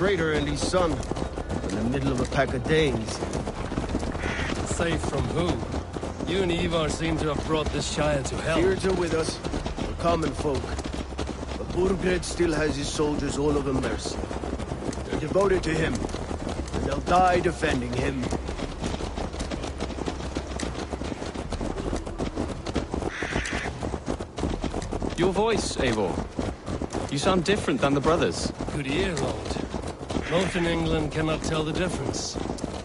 Traitor and his son, in the middle of a pack of Danes. Safe from who? You and Ivar seem to have brought this Shire to hell. Fears are with us. We're common folk. But Burgred still has his soldiers all over mercy. They're devoted to him, and they'll die defending him. Your voice, Eivor. You sound different than the brothers. Good ear, Lord. Most in England cannot tell the difference.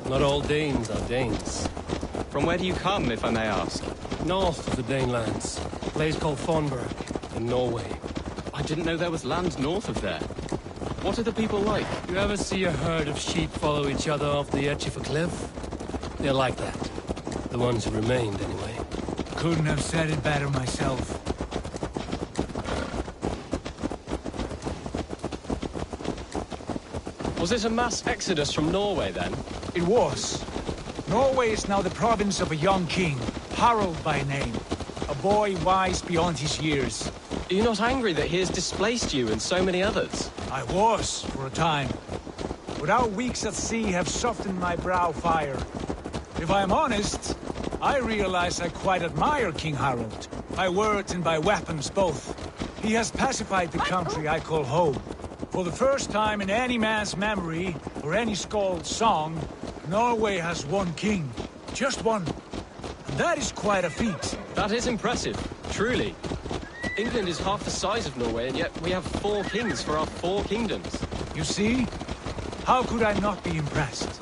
Not all Danes are Danes. From where do you come, if I may ask? North of the Danelands. A place called Thornburg, in Norway. I didn't know there was land north of there. What are the people like? You ever see a herd of sheep follow each other off the edge of a cliff? They're like that. The ones who remained, anyway. Couldn't have said it better myself. Was this a mass exodus from Norway, then? It was. Norway is now the province of a young king, Harald by name. A boy wise beyond his years. Are you not angry that he has displaced you and so many others? I was, for a time. But our weeks at sea have softened my brow fire. If I am honest, I realize I quite admire King Harald. By words and by weapons, both. He has pacified the country I call home. For the first time in any man's memory, or any skald's song, Norway has one king. Just one. And that is quite a feat. That is impressive, truly. England is half the size of Norway, and yet we have 4 kings for our 4 kingdoms. You see? How could I not be impressed?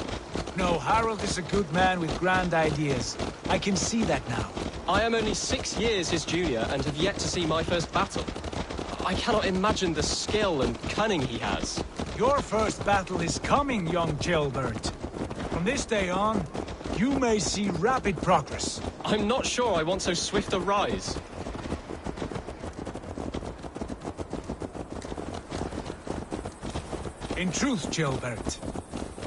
No, Harald is a good man with grand ideas. I can see that now. I am only 6 years his junior, and have yet to see my first battle. I cannot imagine the skill and cunning he has. Your first battle is coming, young jailbird. From this day on, you may see rapid progress. I'm not sure I want so swift a rise. In truth, jailbird,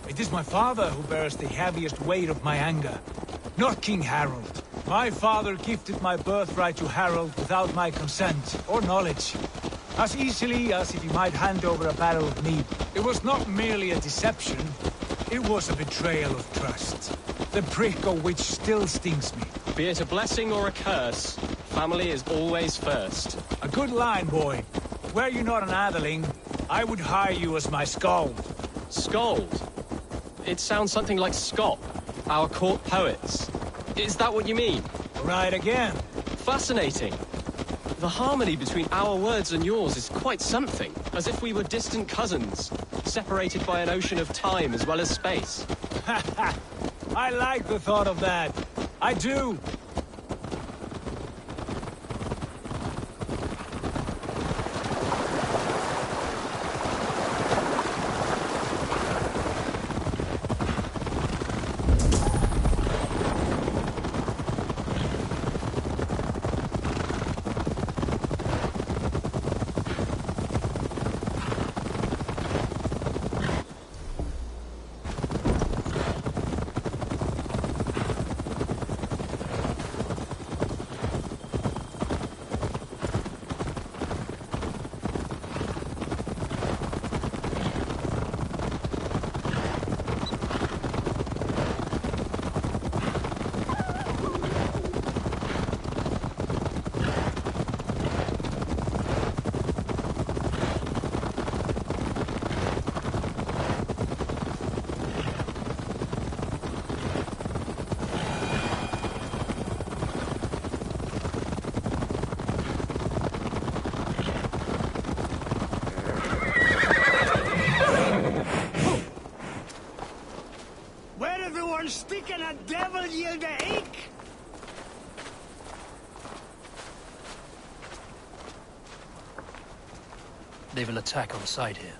it is my father who bears the heaviest weight of my anger, not King Harald. My father gifted my birthright to Harald without my consent or knowledge. As easily as if he might hand over a barrel of mead. It was not merely a deception, it was a betrayal of trust. The prick of which still stings me. Be it a blessing or a curse, family is always first. A good line, boy. Were you not an atheling, I would hire you as my skald. Skald? It sounds something like Scott, our court poets. Is that what you mean? Right again. Fascinating. The harmony between our words and yours is quite something. As if we were distant cousins, separated by an ocean of time as well as space. I like the thought of that. I do. Speaking of devil, yield the ink! They will attack on sight here.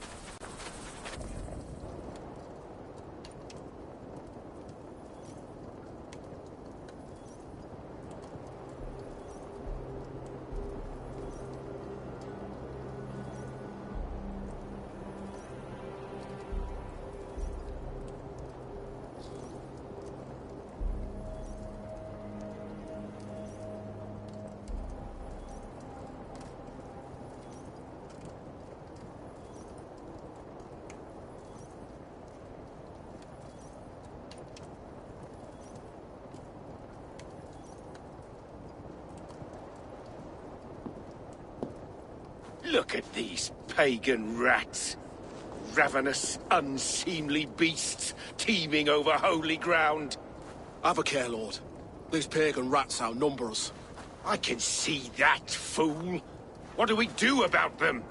Look at these pagan rats. Ravenous, unseemly beasts teeming over holy ground. Have a care, Lord. These pagan rats outnumber us. I can see that, fool. What do we do about them?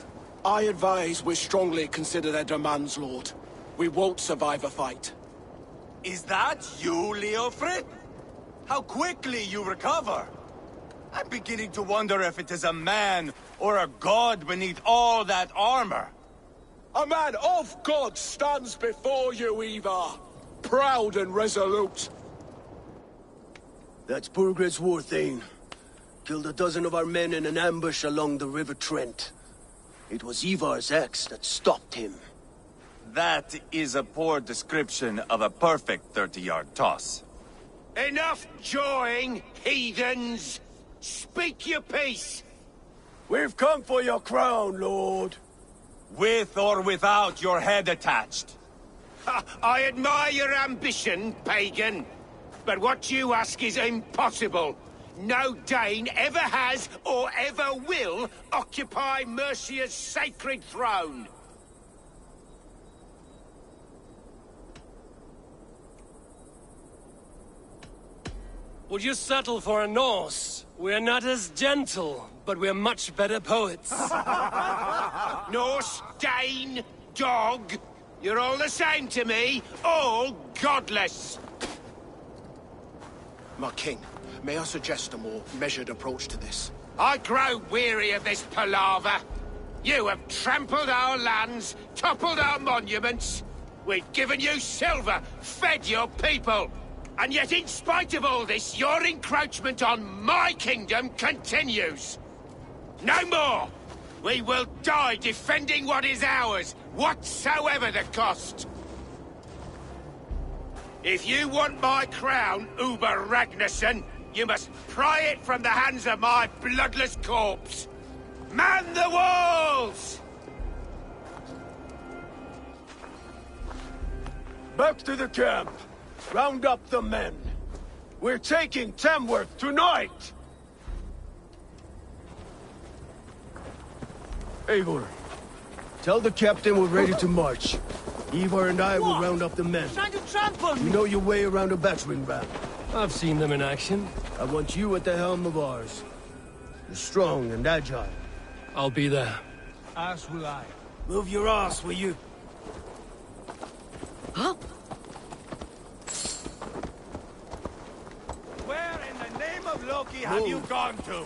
I advise we strongly consider their demands, Lord. We won't survive a fight. Is that you, Leofrid? How quickly you recover! I'm beginning to wonder if it is a man or a god beneath all that armor. A man of God stands before you, Ivar. Proud and resolute. That's Burgred's war thane. Killed a dozen of our men in an ambush along the River Trent. It was Ivar's axe that stopped him. That is a poor description of a perfect 30-yard toss. Enough jawing, heathens! Speak your piece! We've come for your crown, Lord. With or without your head attached. Ha, I admire your ambition, pagan. But what you ask is impossible. No Dane ever has or ever will occupy Mercia's sacred throne. Would you settle for a Norse? We're not as gentle, but we're much better poets. Norse, Dane, dog. You're all the same to me. All godless. My king, may I suggest a more measured approach to this? I grow weary of this palaver. You have trampled our lands, toppled our monuments. We've given you silver, fed your people. And yet, in spite of all this, your encroachment on my kingdom continues. No more! We will die defending what is ours, whatsoever the cost. If you want my crown, Uber Ragnarsson, you must pry it from the hands of my bloodless corpse. Man the walls! Back to the camp. Round up the men. We're taking Tamworth tonight! Eivor, tell the captain we're ready to march. Ivar and I will round up the men. Trying to trample me! You know your way around a battering ram. I've seen them in action. I want you at the helm of ours. You're strong and agile. I'll be there. As will I. Move your ass, will you? Huh? Where in the name of Loki have you gone to?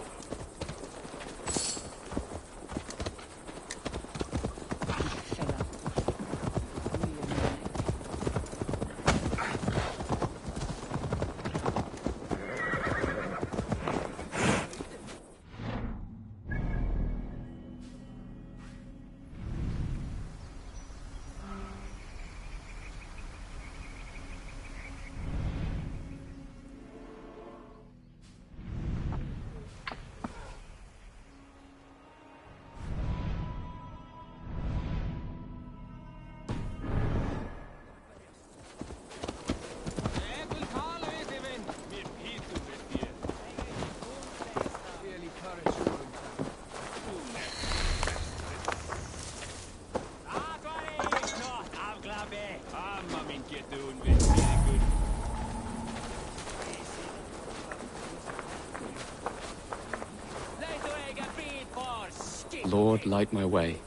Lord, light my way.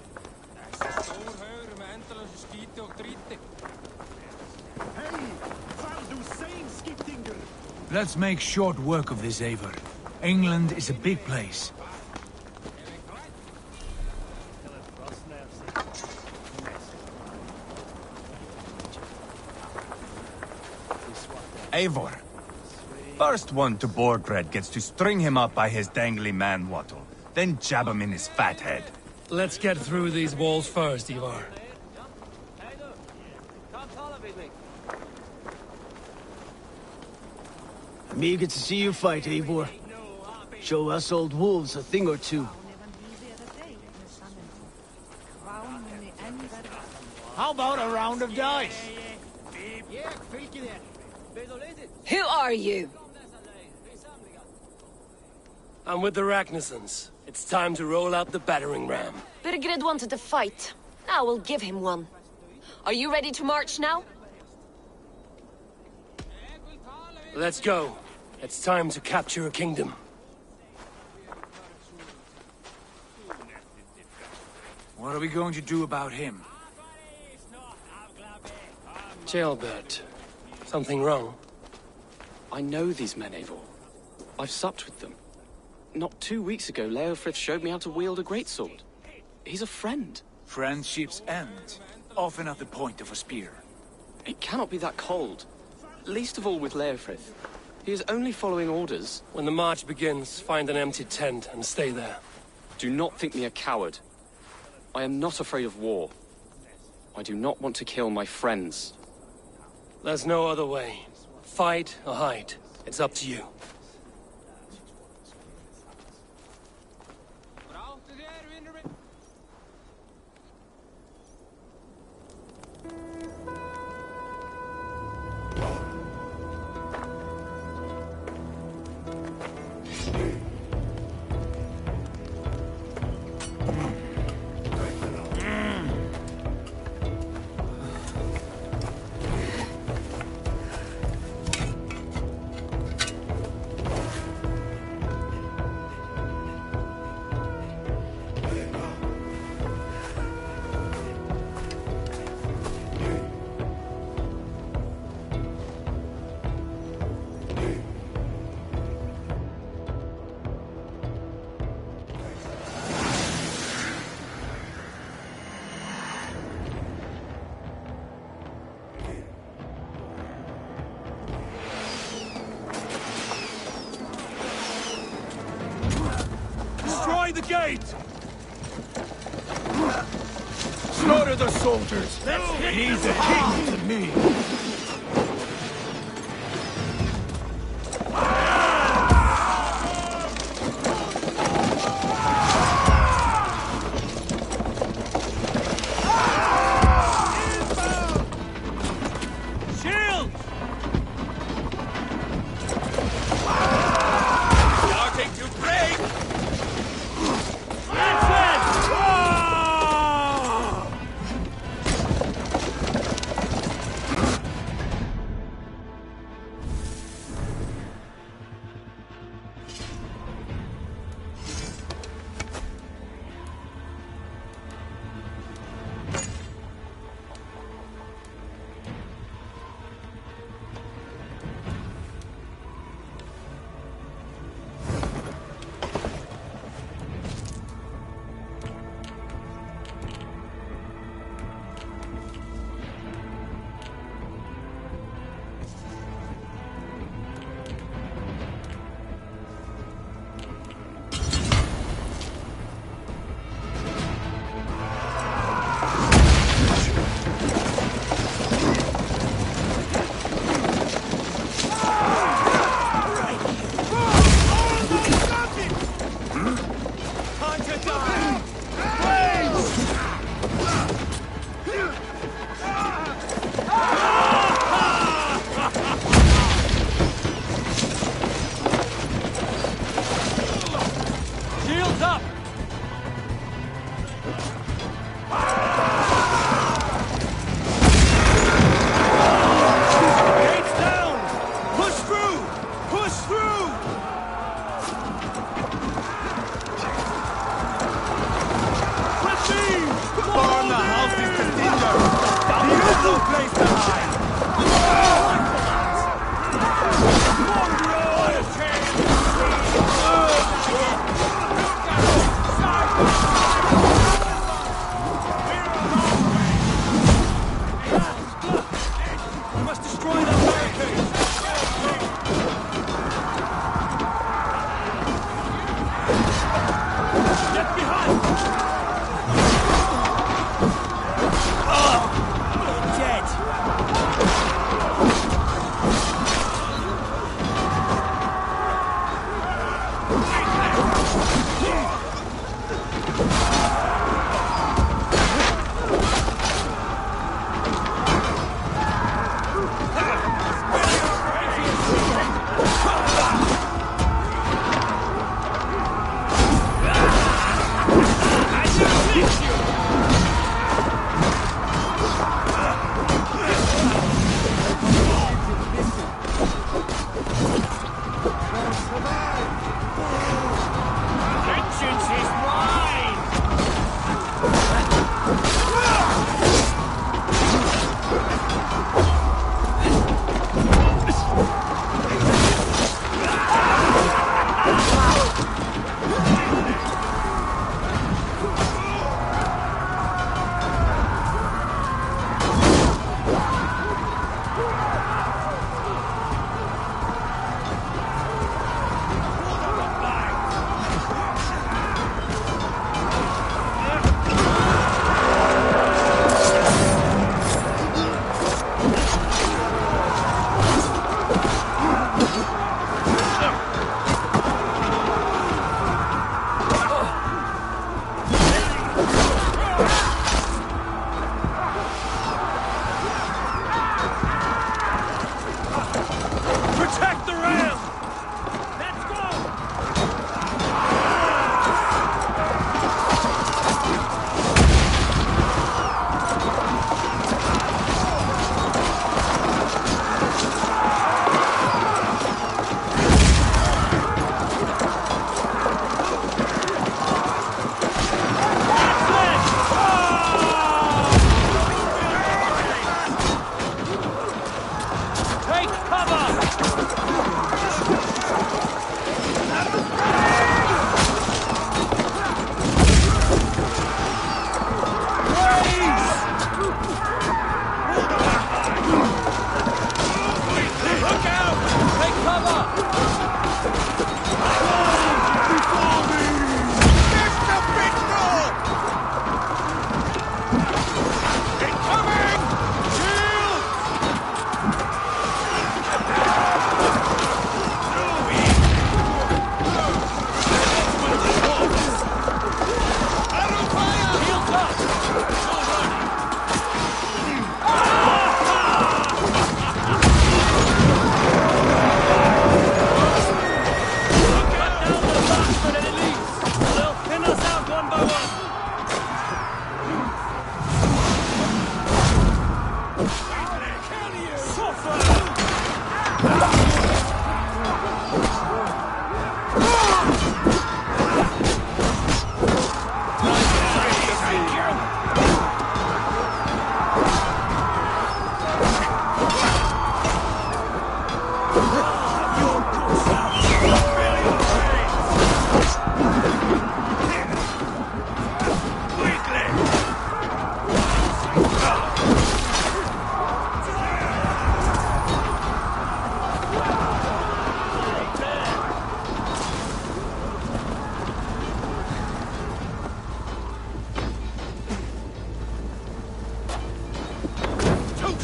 Let's make short work of this, Eivor. England is a big place. Eivor. First one to Borgred gets to string him up by his dangly man-wattle, then jab him in his fat head. Let's get through these walls first, Ivar. I'm eager to see you fight, Eivor. Show us old wolves a thing or two. How about a round of dice? Who are you? I'm with the Ragnarsons. It's time to roll out the battering ram. Birgrid wanted to fight. Now we'll give him one. Are you ready to march now? Let's go. It's time to capture a kingdom. What are we going to do about him? Jailbird. Something wrong? I know these men, Eivor. I've supped with them. Not 2 weeks ago, Leofrith showed me how to wield a greatsword. He's a friend. Friendships end, often at the point of a spear. It cannot be that cold. Least of all with Leofrith. He is only following orders. When the march begins, find an empty tent and stay there. Do not think me a coward. I am not afraid of war. I do not want to kill my friends. There's no other way. Fight or hide. It's up to you. Destroy the gate! Slaughter the soldiers! He's a king to me!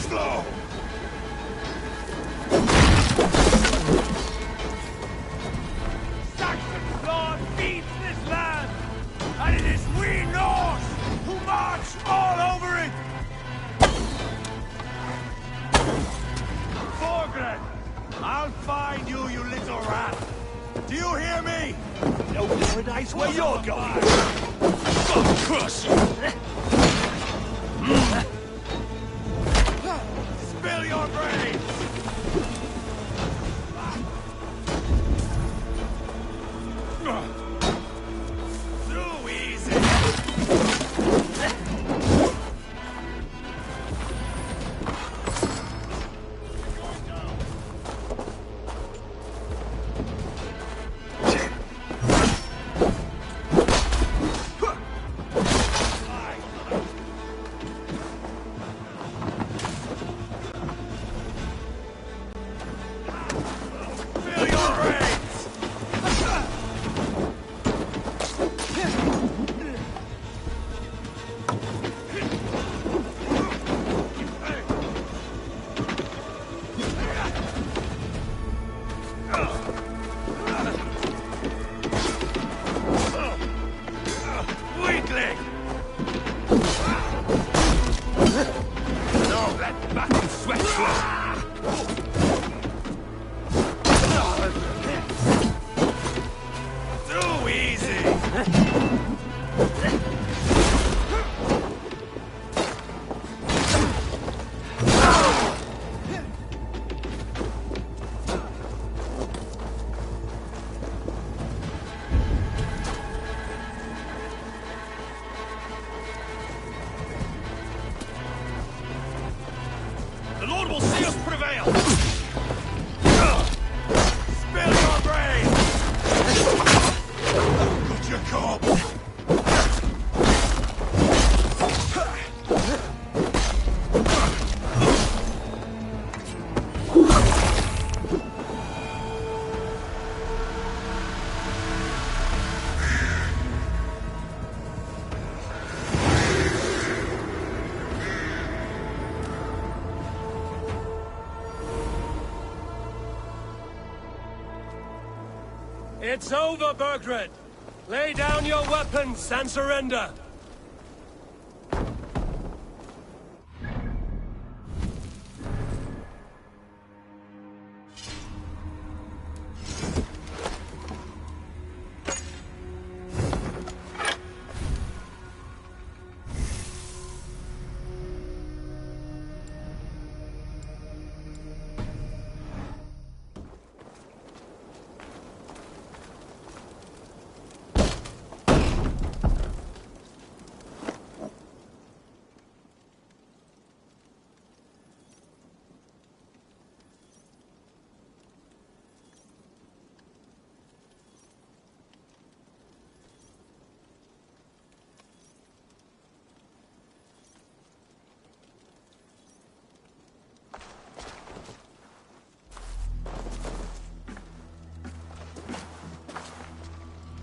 slow! Saxon blood feeds this land, and it is we Norse who march all over it! Thorgren! I'll find you, you little rat! Do you hear me? No paradise where you're going! I'll crush you! Spill your brains! Too easy! Spill your brains! Weakling! No, let battle sweat flow! Too easy! The Lord will see us prevail! Spill your brains! Good you come! It's over, Bergred! Lay down your weapons and surrender!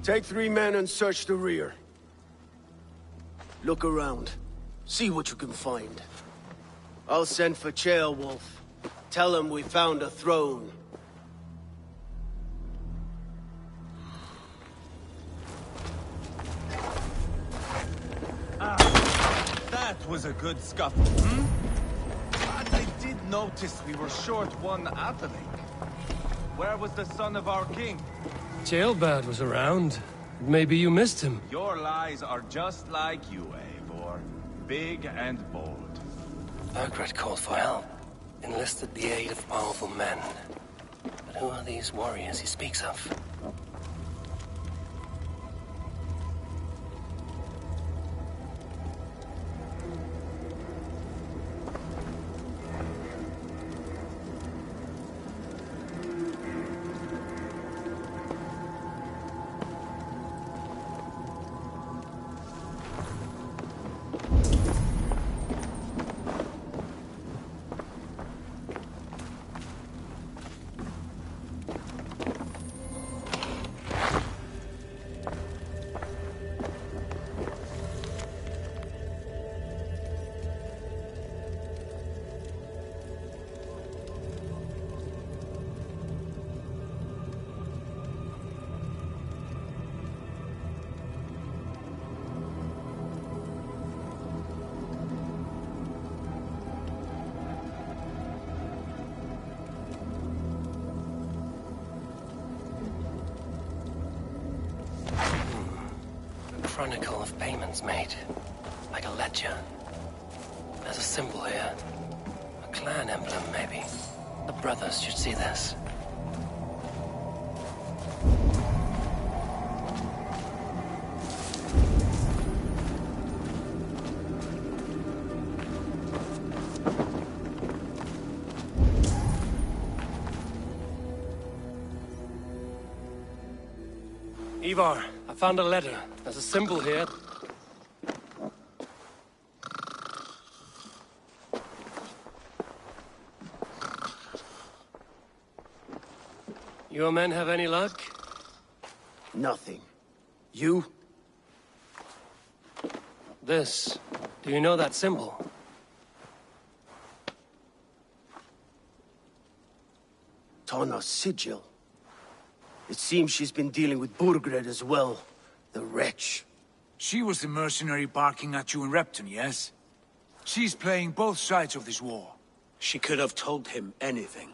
Take 3 men and search the rear. Look around. See what you can find. I'll send for Ceolwulf. Tell him we found a throne. That was a good scuffle, But I did notice we were short one atheling. Where was the son of our king? Ceolbad was around. Maybe you missed him. Your lies are just like you, Eivor. Big and bold. Bergred called for help. Enlisted the aid of powerful men. But who are these warriors he speaks of? chronicle of payments made, like a ledger. There's a symbol here. A clan emblem, maybe. The brothers should see this. Ivar, I found a letter. There's a symbol here. Your men have any luck? Nothing. You? This. Do you know that symbol? Tana's sigil. It seems she's been dealing with Burgred as well. The wretch. She was the mercenary barking at you in Repton, yes? She's playing both sides of this war. She could have told him anything.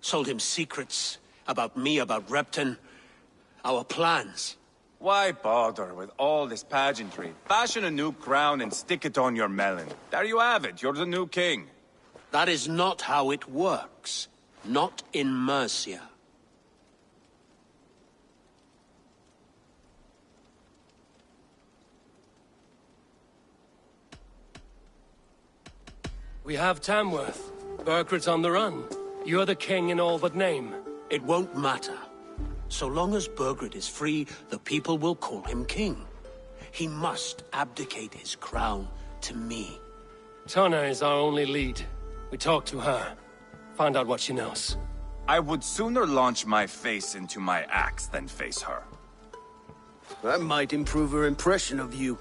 Told him secrets about me, about Repton, our plans. Why bother with all this pageantry? Fashion a new crown and stick it on your melon. There you have it, you're the new king. That is not how it works. Not in Mercia. We have Tamworth. Burgred's on the run. You're the king in all but name. It won't matter. So long as Burgred is free, the people will call him king. He must abdicate his crown to me. Tana is our only lead. We talk to her. Find out what she knows. I would sooner launch my face into my axe than face her. That might improve her impression of you.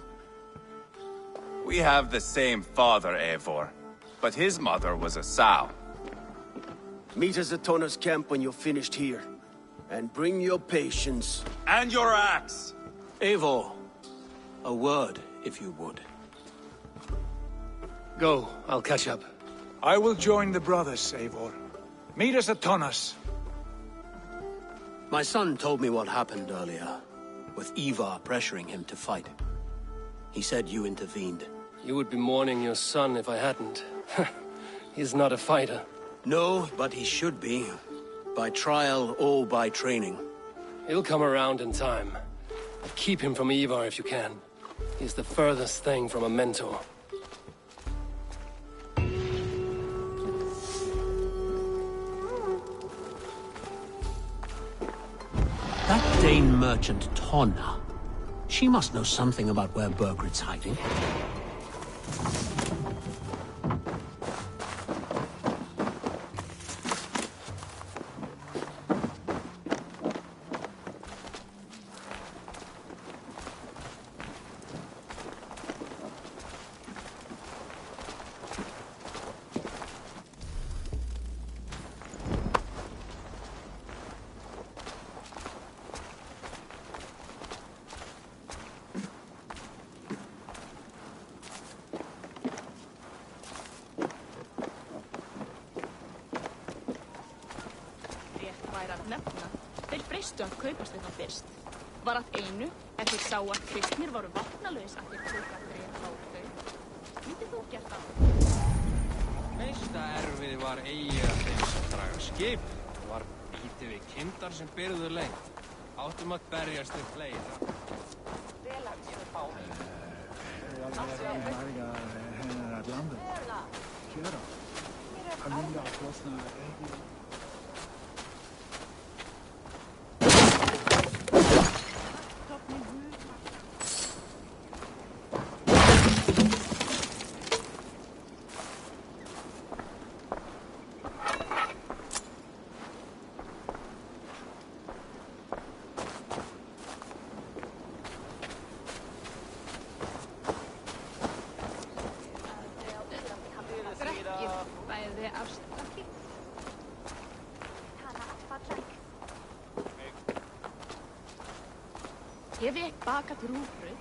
We have the same father, Eivor. But his mother was a sow. Meet us at Tana's camp when you're finished here. And bring your patience. And your axe! Eivor, a word, if you would. Go, I'll catch up. I will join the brothers, Eivor. Meet us at Tana's. My son told me what happened earlier, with Ivar pressuring him to fight. He said you intervened. You would be mourning your son if I hadn't. He's not a fighter. No, but he should be. By trial or by training. He'll come around in time. But keep him from Ivar if you can. He's the furthest thing from a mentor. That Dane merchant Tonna. She must know something about where Burgred's hiding. Að kaupast þetta fyrst. Var að einu, ef þeir sá að kristnir voru vopnalaus að þeir tók að drepa á þau. Myndið þú gert það? Meista erfið var eigi að þeim sem draga skip. Var bítið við kindar sem byrðu lengt. Áttum að berjast við fleira. Ég vek bakað rúgbrauð.